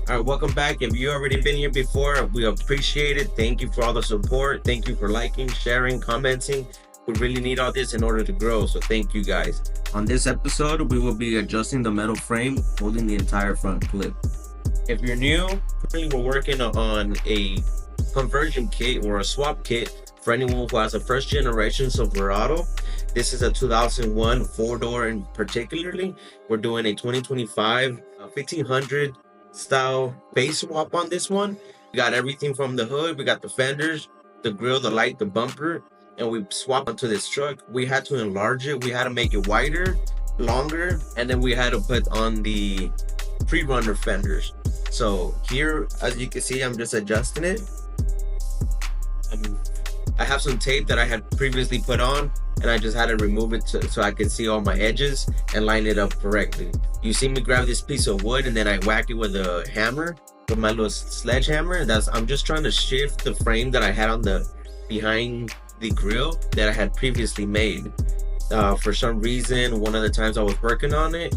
All right, welcome back. If you already been here before, we appreciate it. Thank you for all the support. Thank you for liking, sharing, commenting. We really need all this in order to grow, so thank you guys. On this episode, we will be adjusting the metal frame, holding the entire front clip. If you're new, currently we're working on a conversion kit or a swap kit for anyone who has a first generation Silverado. This is a 2001 four-door, and particularly we're doing a 2025 1500 style base swap on this one. We got everything from the hood, we got the fenders, the grill, the light, the bumper, and we swapped onto this truck. We had to enlarge it, we had to make it wider, longer, and then we had to put on the pre-runner fenders. So here, as you can see, I'm just adjusting it. I have some tape that I had previously put on, and I just had to remove it so I could see all my edges and line it up correctly. You see me grab this piece of wood and then I whack it with a hammer, with my little sledgehammer. I'm just trying to shift the frame that I had on the behind the grill that I had previously made. For some reason, one of the times I was working on it,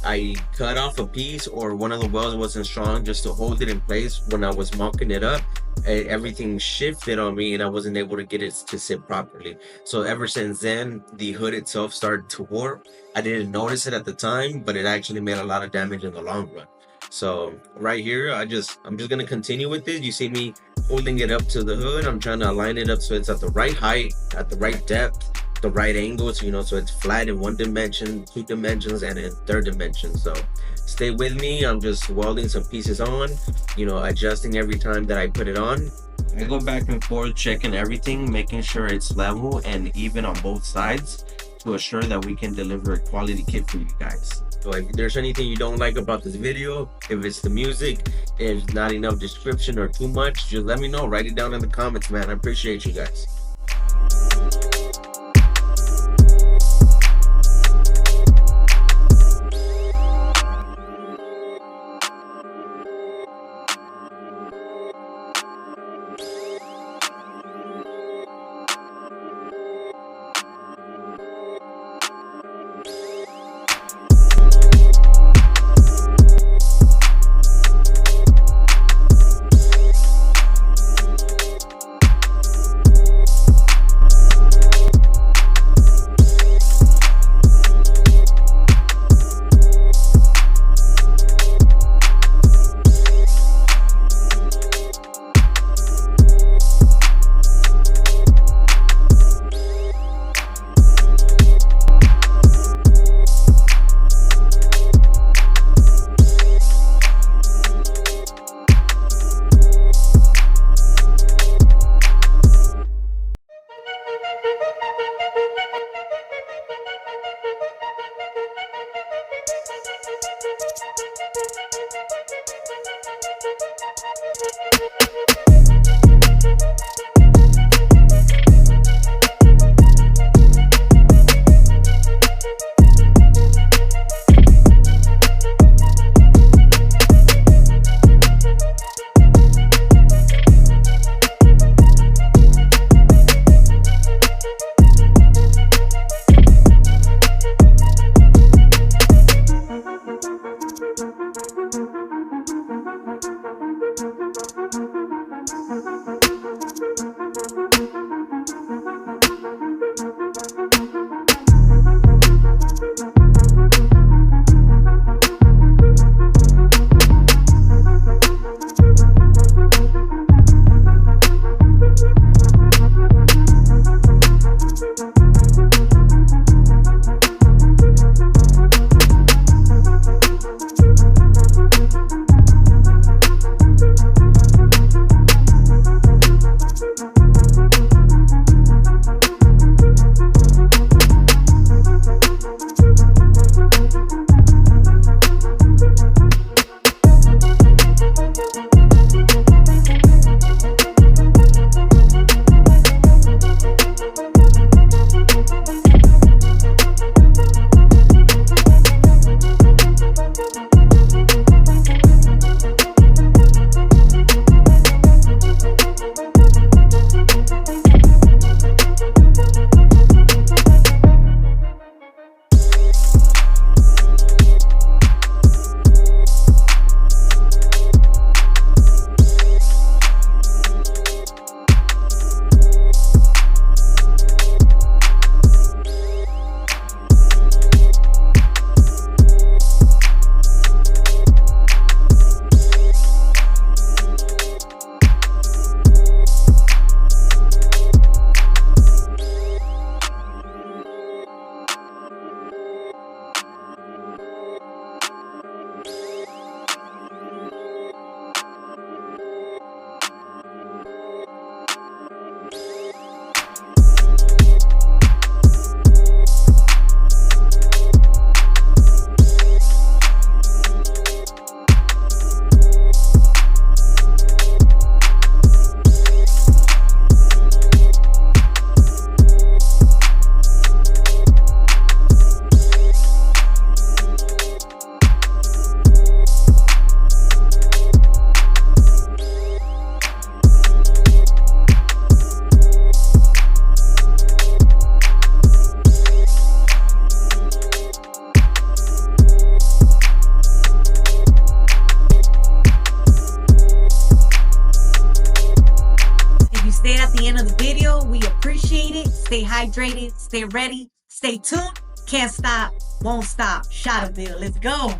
I cut off a piece, or one of the welds wasn't strong just to hold it in place. When I was mounting it up, everything shifted on me and I wasn't able to get it to sit properly. So ever since then, the hood itself started to warp. I didn't notice it at the time, but it actually made a lot of damage in the long run. So right here, I'm just gonna continue with this. You see me holding it up to the hood. I'm trying to align it up so it's at the right height, at the right depth, the right angles, so it's flat in one dimension, two dimensions, and in third dimension. So stay with me. I'm just welding some pieces on, adjusting every time that I put it on. I go back and forth checking everything, making sure it's level and even on both sides to assure that we can deliver a quality kit for you guys. So if there's anything you don't like about this video, if it's the music, if it's not enough description or too much, just let me know. Write it down in the comments, man. I appreciate you guys. Stay hydrated, stay ready, stay tuned. Can't stop, won't stop. Shotterville, let's go.